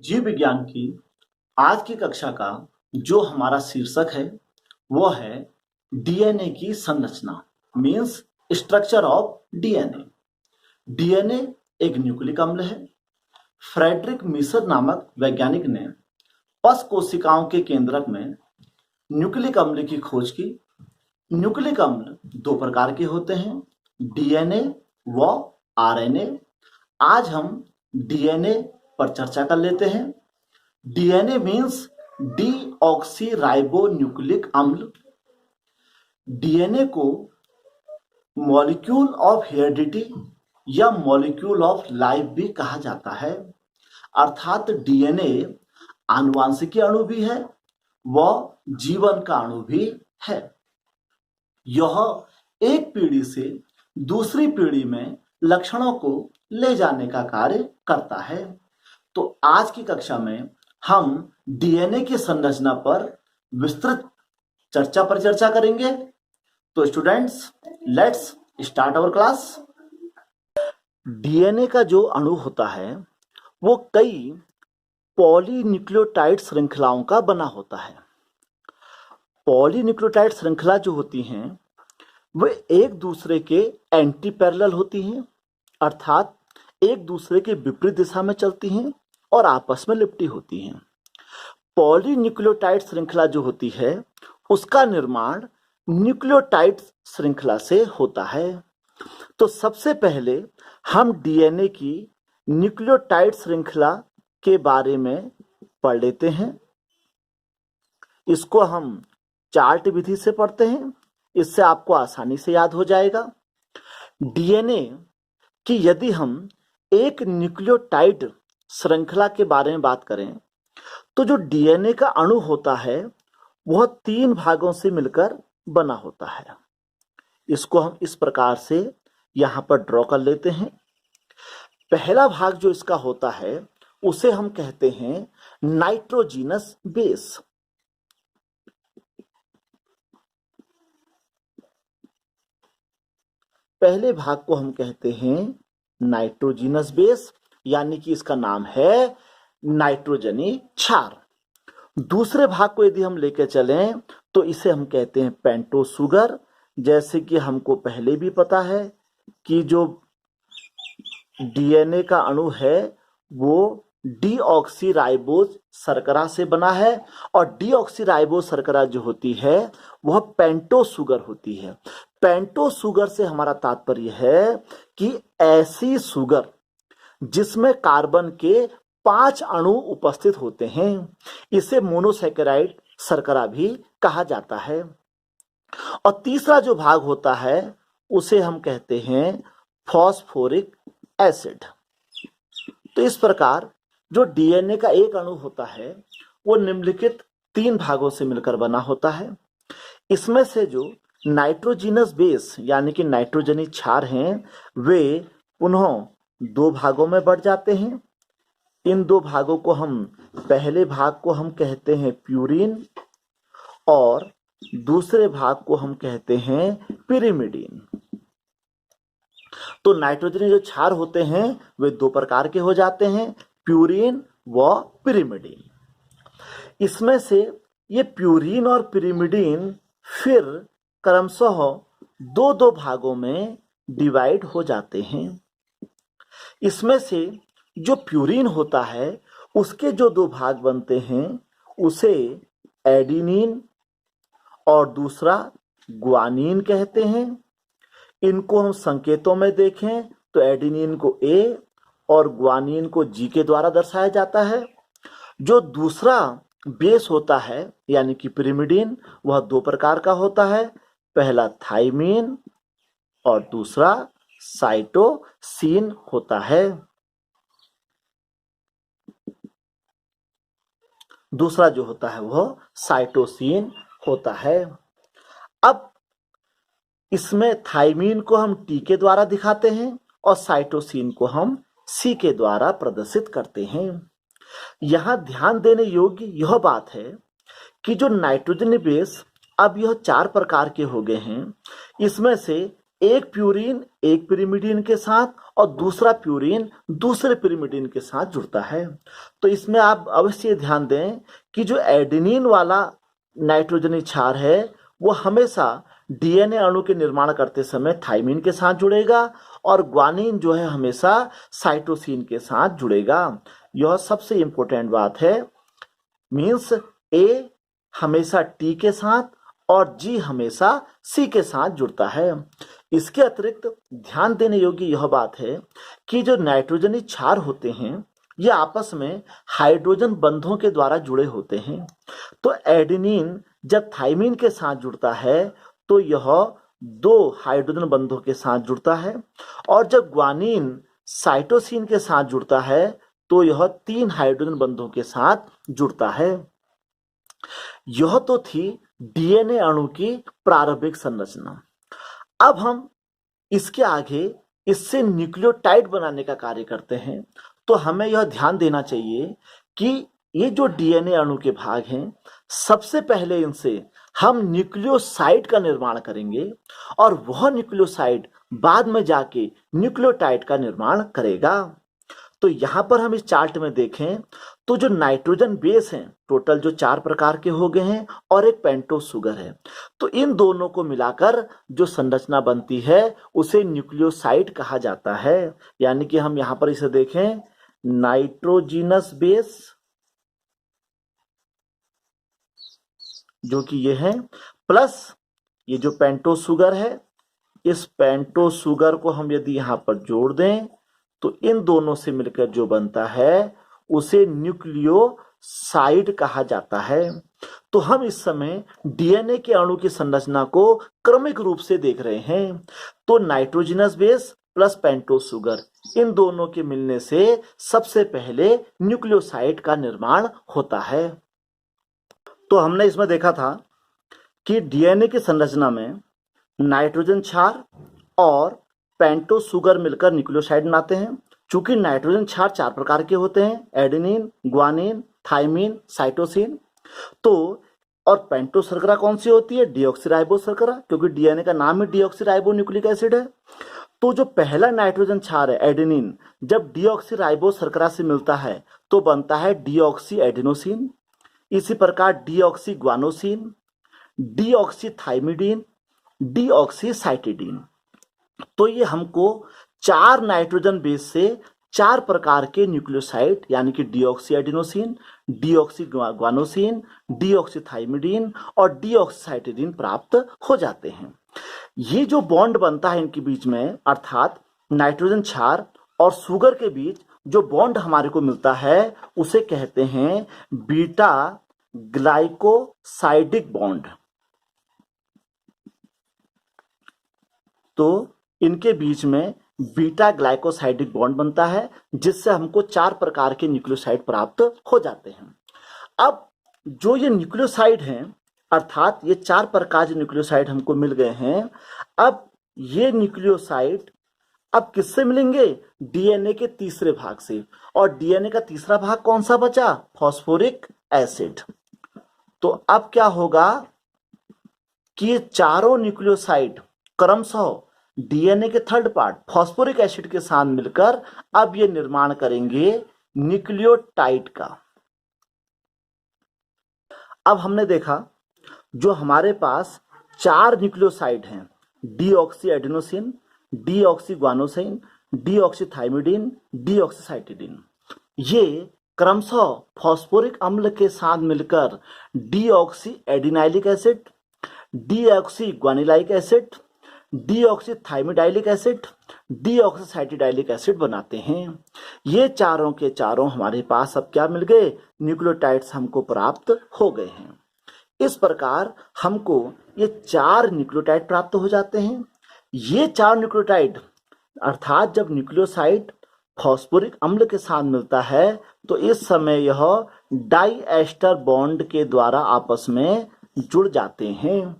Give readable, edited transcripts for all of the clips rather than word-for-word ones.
जीव विज्ञान की आज की कक्षा का जो हमारा शीर्षक है वो है डीएनए की संरचना means structure of DNA. DNA एक न्यूक्लिक अम्ल है। फ्रेडरिक मिशर नामक वैज्ञानिक ने पश कोशिकाओं के केंद्रक में न्यूक्लिक अम्ल की खोज की। न्यूक्लिक अम्ल दो प्रकार के होते हैं, डीएनए व आरएनए। आज हम डीएनए पर चर्चा कर लेते हैं। डीएनए मीन्स डीऑक्सीराइबोन्यूक्लिक अम्ल। डीएनए को मॉलिक्यूल ऑफ हेरिडिटी या मॉलिक्यूल ऑफ लाइफ भी कहा जाता है, अर्थात डीएनए आनुवांशिकी अणु भी है व जीवन का अणु भी है। यह एक पीढ़ी से दूसरी पीढ़ी में लक्षणों को ले जाने का कार्य करता है। तो आज की कक्षा में हम डीएनए की संरचना पर विस्तृत चर्चा करेंगे। तो students, let's start our class. DNA का जो अणु होता है वो कई पॉलीन्यूक्लियोटाइड श्रृंखलाओं का बना होता है। पॉलीन्यूक्लियोटाइड श्रृंखला जो होती हैं वे एक दूसरे के एंटी पैरेलल होती हैं, अर्थात एक दूसरे के विपरीत दिशा में चलती हैं और आपस में लिपटी होती हैं। पॉलीन्यूक्लियोटाइड श्रृंखला जो होती है उसका निर्माण न्यूक्लियोटाइड श्रृंखला से होता है। तो सबसे पहले हम डीएनए की न्यूक्लियोटाइड श्रृंखला के बारे में पढ़ लेते हैं। इसको हम चार्ट विधि से पढ़ते हैं, इससे आपको आसानी से याद हो जाएगा। डीएनए की यदि हम एक न्यूक्लियोटाइड श्रृंखला के बारे में बात करें तो जो डीएनए का अणु होता है वह 3 भागों से मिलकर बना होता है। इसको हम इस प्रकार से यहाँ पर ड्रॉ कर लेते हैं। पहला भाग जो इसका होता है उसे हम कहते हैं नाइट्रोजीनस बेस। पहले भाग को हम कहते हैं नाइट्रोजीनस बेस, यानी कि इसका नाम है नाइट्रोजनी क्षार। दूसरे भाग को यदि हम लेकर चलें तो इसे हम कहते हैं पेंटोस शुगर। जैसे कि हमको पहले भी पता है कि जो डीएनए का अणु है वो डीऑक्सीराइबोज शर्करा से बना है और डीऑक्सीराइबोज शर्करा जो होती है वह पेंटोस शुगर होती है। पेंटोस शुगर से हमारा तात्पर्य है कि ऐसी शुगर जिसमें कार्बन के 5 अणु उपस्थित होते हैं, इसे मोनोसैकेराइड शर्करा भी कहा जाता है। और तीसरा जो भाग होता है उसे हम कहते हैं फॉस्फोरिक एसिड। तो इस प्रकार जो डीएनए का एक अणु होता है वो निम्नलिखित 3 भागों से मिलकर बना होता है। इसमें से जो नाइट्रोजीनस बेस यानी कि नाइट्रोजनी क्षार हैं वे पुनः 2 भागों में बढ़ जाते हैं। इन 2 भागों को हम पहले भाग को हम कहते हैं प्यूरिन और दूसरे भाग को हम कहते हैं पिरिमिडीन। तो नाइट्रोजनी जो क्षार होते हैं वे 2 प्रकार के हो जाते हैं, प्यूरिन व पिरिमिडीन। इसमें से ये प्यूरिन और पिरिमिडीन फिर क्रमशः 2 भागों में डिवाइड हो जाते हैं। इसमें से जो प्यूरिन होता है उसके जो 2 भाग बनते हैं उसे एडिनिन और दूसरा ग्वानिन कहते हैं। इनको हम संकेतों में देखें तो एडिनिन को ए और ग्वानिन को जी के द्वारा दर्शाया जाता है। जो दूसरा बेस होता है यानी कि पिरिमिडीन वह 2 प्रकार का होता है, पहला थाइमीन और दूसरा साइटोसिन होता है। दूसरा जो होता है वह साइटोसिन होता है। अब इसमें थाइमीन को हम टी के द्वारा दिखाते हैं और साइटोसिन को हम सी के द्वारा प्रदर्शित करते हैं। यहाँ ध्यान देने योग्य यह बात है कि जो नाइट्रोजन बेस अब यह 4 प्रकार के हो गए हैं, इसमें से एक प्यूरिन एक पिरिमिडीन के साथ और दूसरा प्यूरिन दूसरे पिरिमिडीन के साथ जुड़ता है। तो इसमें आप अवश्य ध्यान दें कि जो एडेनिन वाला नाइट्रोजनी क्षार है वो हमेशा डीएनए अणु के निर्माण करते समय थाइमिन के साथ जुड़ेगा और ग्वानिन जो है हमेशा साइटोसिन के साथ जुड़ेगा। यह सबसे इंपॉर्टेंट बात है। मीन्स ए हमेशा टी के साथ और जी हमेशा सी के साथ जुड़ता है। इसके अतिरिक्त ध्यान देने योग्य यह बात है कि जो नाइट्रोजनी क्षार होते हैं ये आपस में हाइड्रोजन बंधों के द्वारा जुड़े होते हैं। तो एडेनिन जब थाइमिन के साथ जुड़ता है तो यह 2 हाइड्रोजन बंधों के साथ जुड़ता है और जब ग्वानिन साइटोसिन के साथ जुड़ता है तो यह 3 हाइड्रोजन बंधों के साथ जुड़ता है। यह तो थी डीएनए अणु की प्रारंभिक संरचना। अब हम इसके आगे इससे न्यूक्लियोटाइड बनाने का कार्य करते हैं। तो हमें यह ध्यान देना चाहिए कि ये जो डीएनए अणु के भाग हैं सबसे पहले इनसे हम न्यूक्लियोसाइड का निर्माण करेंगे और वह न्यूक्लियोसाइड बाद में जाके न्यूक्लियोटाइड का निर्माण करेगा। तो यहाँ पर हम इस चार्ट में देखें तो जो नाइट्रोजन बेस हैं टोटल जो 4 प्रकार के हो गए हैं और एक पेंटोस शुगर है। तो इन दोनों को मिलाकर जो संरचना बनती है उसे न्यूक्लियोसाइड कहा जाता है। यानी कि हम यहाँ पर इसे देखें नाइट्रोजिनस बेस जो कि ये है प्लस ये जो पेंटोस शुगर है। इस पेंटोस शुगर को हम यदि यहाँ पर जोड़ दें तो इन दोनों से मिलकर जो बनता है उसे न्यूक्लियोसाइड कहा जाता है। तो हम इस समय डीएनए के अणु की संरचना को क्रमिक रूप से देख रहे हैं। तो nitrogenous base plus pentose sugar in दोनों के मिलने से सबसे पहले न्यूक्लियोसाइड का निर्माण होता है। तो हमने इसमें देखा था कि डीएनए की संरचना में नाइट्रोजन क्षार और पेंटोस शुगर मिलकर न्यूक्लियोसाइड बनाते हैं। चूंकि नाइट्रोजन क्षार 4 प्रकार के होते हैं एडेनिन, ग्वानिन, थाइमिन, साइटोसिन। तो और पेंटोस शर्करा कौन सी होती है? डीऑक्सीराइबोस शर्करा, क्योंकि डीएनए का नाम ही डीऑक्सीराइबो न्यूक्लिक एसिड है। तो जो पहला नाइट्रोजन क्षार है एडेनिन जब डीऑक्सीराइबोस शर्करा से मिलता है तो बनता है डीऑक्सी एडेनोसिन। इसी प्रकार deoxy guanosine, deoxy thymidine, deoxy cytidine. तो ये हमको 4 नाइट्रोजन बेस से 4 प्रकार के न्यूक्लियोसाइड यानी कि deoxy adenosine, deoxy guanosine, deoxy thymidine और डीऑक्सी साइटिडीन प्राप्त हो जाते हैं। ये जो बॉन्ड बनता है इनके बीच में अर्थात नाइट्रोजन क्षार और शुगर के बीच जो बॉन्ड हमारे को मिलता है उसे कहते हैं बीटा ग्लाइकोसाइडिक बॉन्ड। तो इनके बीच में बीटा ग्लाइकोसाइडिक बॉन्ड बनता है जिससे हमको 4 प्रकार के न्यूक्लियोसाइड प्राप्त हो जाते हैं। अब जो ये न्यूक्लियोसाइड हैं अर्थात ये 4 प्रकार के न्यूक्लियोसाइड हमको मिल गए हैं। अब ये न्यूक्लियोसाइड अब किससे मिलेंगे? डीएनए के तीसरे भाग से। और डीएनए का तीसरा भाग कौन सा बचा? Phosphoric acid. तो अब क्या होगा कि ये चारों न्यूक्लियोसाइड क्रमशः डीएनए के थर्ड पार्ट फॉस्फोरिक एसिड के साथ मिलकर अब ये निर्माण करेंगे न्यूक्लियोटाइड का। अब हमने देखा जो हमारे पास 4 न्यूक्लियोसाइड हैं deoxy adenosine, deoxy guanosine, deoxy thymidine, deoxy cytidine. ये क्रमशः फॉस्फोरिक अम्ल के साथ मिलकर deoxy adenylic acid, deoxy guanylic acid, deoxy thymidylic acid, deoxy cytidylic acid बनाते हैं। ये चारों के चारों हमारे पास अब क्या मिल गए? न्यूक्लियोटाइड्स हमको प्राप्त हो गए हैं। इस प्रकार हमको ये 4 न्यूक्लियोटाइड प्राप्त हो जाते हैं। ये 4 न्यूक्लियोटाइड अर्थात जब न्यूक्लियोसाइड फॉस्फोरिक अम्ल के साथ मिलता है तो इस समय यह डाइएस्टर बॉन्ड के द्वारा आपस में जुड़ जाते हैं।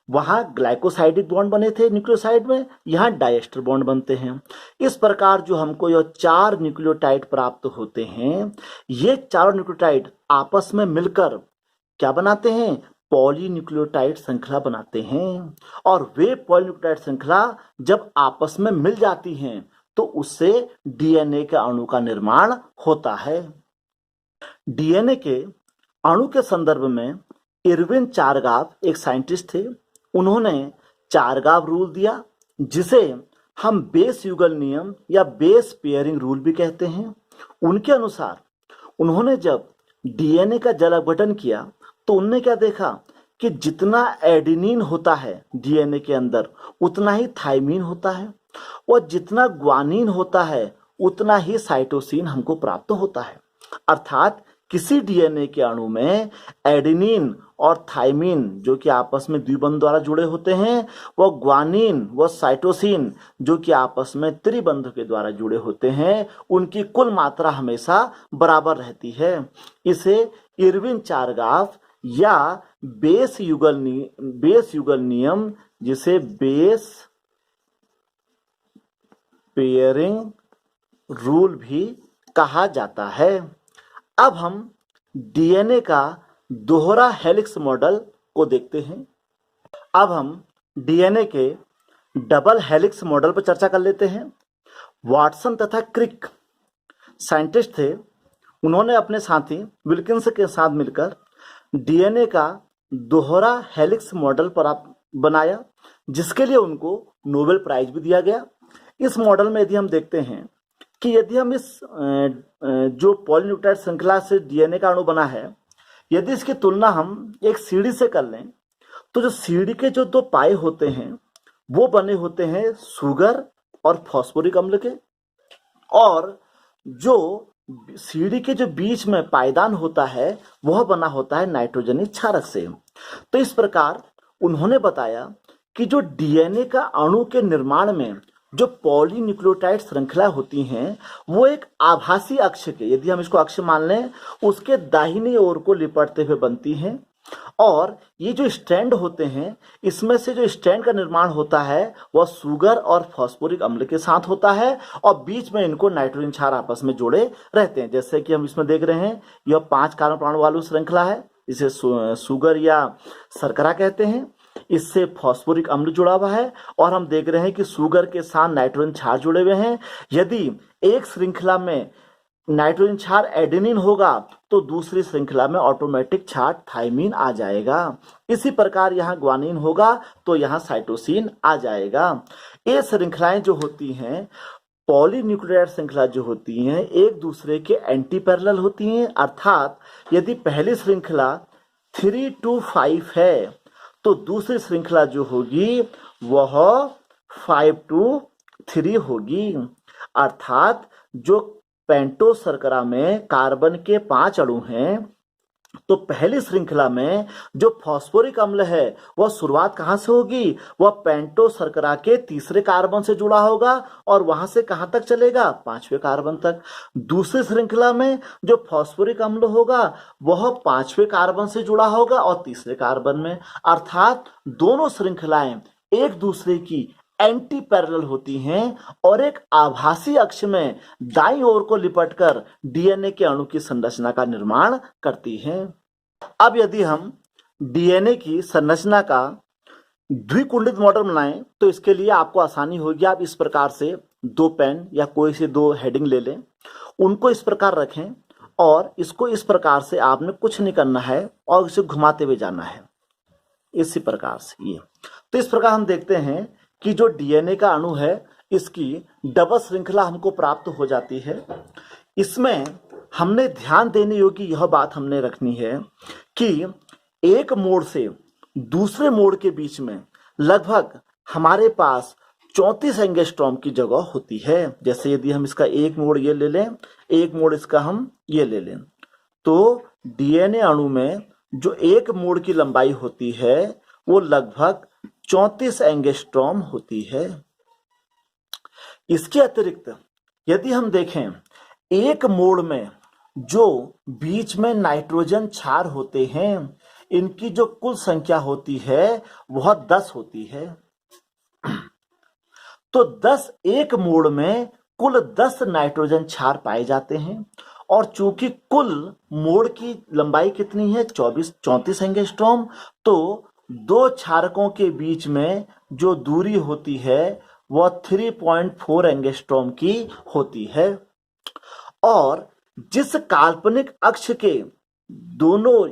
वहां ग्लाइकोसाइडिक बॉन्ड बने थे न्यूक्लियोसाइड में, यहाँ डाइएस्टर बॉन्ड बनते हैं। इस प्रकार जो हमको यह 4 न्यूक्लियोटाइड प्राप्त होते हैं, ये चारों न्यूक्लियोटाइड आपस में मिलकर क्या बनाते हैं? पॉलीन्यूक्लियोटाइड श्रृंखला बनाते हैं और वे पॉलीन्यूक्लियोटाइड श्रृंखला जब आपस में मिल जाती हैं तो उससे डीएनए के अणु का निर्माण होता है। डीएनए के अणु के संदर्भ में इरविन चारगाव एक साइंटिस्ट थे। उन्होंने चारगाव रूल दिया, जिसे हम बेस युगल नियम या बेस पेयरिंग रूल भी कहते हैं। उनके अनुसार उन्होंने जब डीएनए का जल अपघटन किया तो उन्होंने क्या देखा कि जितना एडेनिन होता है डीएनए के अंदर उतना ही थाइमिन होता है और जितना ग्वानिन होता है उतना ही साइटोसिन हमको प्राप्त होता है। अर्थात किसी डीएनए के अणु में एडेनिन और थाइमिन जो कि आपस में द्विबंध द्वारा जुड़े होते हैं, वो ग्वानिन व साइटोसिन जो कि आपस में त्रिबंध के द्वारा जुड़े होते हैं, उनकी कुल मात्रा हमेशा बराबर रहती है। इसे इरविन चारगाव या बेस युगल नियम, जिसे बेस पेयरिंग रूल भी कहा जाता है। अब हम डीएनए का दोहरा हेलिक्स मॉडल को देखते हैं। अब हम डीएनए के डबल हेलिक्स मॉडल पर चर्चा कर लेते हैं। वाटसन तथा क्रिक साइंटिस्ट थे। उन्होंने अपने साथी विल्किंस के साथ मिलकर डीएनए का दोहरा हेलिक्स मॉडल पर बनाया, जिसके लिए उनको नोबेल प्राइज भी दिया गया। इस मॉडल में यदि हम देखते हैं कि यदि हम इस जो पॉलीन्यूक्लियोटाइड श्रृंखला से डीएनए का अणु बना है, यदि इसकी तुलना हम एक सीढ़ी से कर लें तो जो सीढ़ी के जो दो पाए होते हैं वो बने होते हैं सुगर और फास्फोरिक अम्ल के, और जो सीढ़ी के जो बीच में पायदान होता है वह बना होता है नाइट्रोजनी क्षारक से। तो इस प्रकार उन्होंने बताया कि जो डीएनए का अणु के निर्माण में जो पॉलीन्यूक्लियोटाइड श्रृंखला होती हैं वो एक आभासी अक्ष के, यदि हम इसको अक्ष मान लें, उसके दाहिनी ओर को लिपटते हुए बनती हैं। और ये जो स्ट्रैंड होते हैं, इसमें से जो स्ट्रैंड का निर्माण होता है वह सुगर और फास्फोरिक अम्ल के साथ होता है और बीच में इनको नाइट्रोजन क्षार आपस में जुड़े रहते हैं। जैसे कि हम इसमें देख रहे हैं, यह 5 कार्बन परमाणु वाली श्रृंखला है, इसे सुगर या शर्करा कहते हैं। इससे फास्फोरिक अम्ल जुड़ा हुआ है और हम देख रहे हैं कि सुगर के साथ नाइट्रोजन क्षार जुड़े हुए हैं। यदि एक श्रृंखला में नाइट्रोजन क्षार एडेनिन होगा तो दूसरी श्रृंखला में ऑटोमेटिक क्षार थाइमिन आ जाएगा। इसी प्रकार यहाँ ग्वानिन होगा तो यहाँ साइटोसिन आ जाएगा। ये श्रृंखलाएं जो होती हैं, पॉलीन्यूक्लियोटाइड श्रृंखला जो होती हैं, एक दूसरे के एंटी पैरेलल होती हैं। अर्थात यदि पहली श्रृंखला 3 to 5 है तो दूसरी श्रृंखला जो होगी वह 5 to 3 होगी। अर्थात जो पेंटो शर्करा में कार्बन के 5 अणु हैं तो पहली श्रृंखला में जो फास्फोरिक अम्ल है वह शुरुआत कहां से होगी, वह पेंटो शर्करा के तीसरे कार्बन से जुड़ा होगा और वहां से कहां तक चलेगा, 5वें कार्बन तक। दूसरी श्रृंखला में जो फास्फोरिक अम्ल होगा वह 5वें कार्बन से जुड़ा होगा और तीसरे कार्बन में। अर्थात दोनों श्रृंखलाएं एक दूसरे की एंटी पैरेलल होती हैं और एक आभासी अक्ष में दाईं ओर को लिपटकर डीएनए के अणु की संरचना का निर्माण करती हैं। अब यदि हम डीएनए की संरचना का द्विकुंडित मॉडल बनाएं तो इसके लिए आपको आसानी होगी। आप इस प्रकार से 2 पेन या कोई से 2 हेडिंग ले लें, उनको इस प्रकार रखें और इसको इस प्रकार से आपने कुछ नहीं करना है और इसे घुमाते हुए जाना है, इसी प्रकार से ये। तो इस प्रकार हम देखते हैं कि जो डीएनए का अणु है इसकी डबल श्रृंखला हमको प्राप्त हो जाती है। इसमें हमने ध्यान देने योग्य यह बात हमने रखनी है कि एक मोड़ से दूसरे मोड़ के बीच में लगभग हमारे पास 34 एंगस्ट्रॉम की जगह होती है। जैसे यदि हम इसका एक मोड़ ये ले लें, एक मोड़ इसका हम ये ले लें, तो डीएनए अणु में जो एक मोड़ की लंबाई होती है वो लगभग 34 एंगस्ट्रॉम होती है। इसके अतिरिक्त यदि हम देखें, एक मोड़ में जो बीच में नाइट्रोजन क्षार होते हैं, इनकी जो कुल संख्या होती है वह 10 होती है। तो 10 एक मोड़ में कुल 10 नाइट्रोजन क्षार पाए जाते हैं और चूंकि कुल मोड़ की लंबाई कितनी है 34 एंगस्ट्रॉम, तो दो क्षारकों के बीच में जो दूरी होती है वह 3.4 एंगस्ट्रॉम की होती है। और जिस काल्पनिक अक्ष के दोनों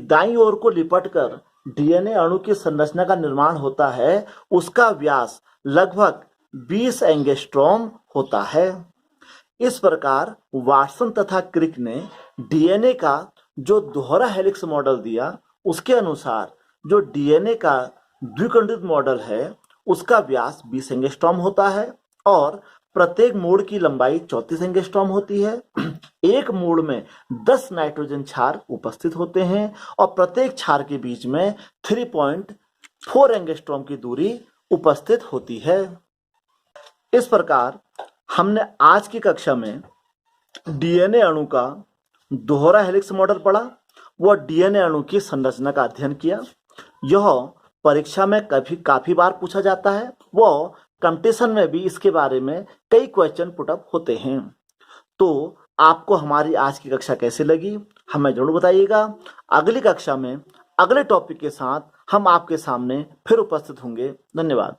दाईं ओर को लिपटकर डीएनए अणु की संरचना का निर्माण होता है, उसका व्यास लगभग 20 एंगस्ट्रॉम होता है। इस प्रकार वाटसन तथा क्रिक ने डीएनए का जो दोहरा हेलिक्स मॉडल दिया, उसके अनुसार जो डीएनए का द्विखंडित मॉडल है उसका व्यास 20 एंगस्ट्रॉम होता है और प्रत्येक मोड़ की लंबाई 34 एंगस्ट्रॉम होती है। एक मोड़ में 10 नाइट्रोजन क्षार उपस्थित होते हैं और प्रत्येक क्षार के बीच में 3.4 एंगस्ट्रॉम की दूरी उपस्थित होती है। इस प्रकार हमने आज की कक्षा में डीएनए अणु का दोहरा हेलिक्स मॉडल पढ़ा व डीएनए अणु की संरचना का अध्ययन किया। यह परीक्षा में काफी बार पूछा जाता है व कंपटीशन में भी इसके बारे में कई क्वेश्चन पुटअप होते हैं। तो आपको हमारी आज की कक्षा कैसी लगी हमें जरूर बताइएगा। अगली कक्षा में अगले टॉपिक के साथ हम आपके सामने फिर उपस्थित होंगे। धन्यवाद।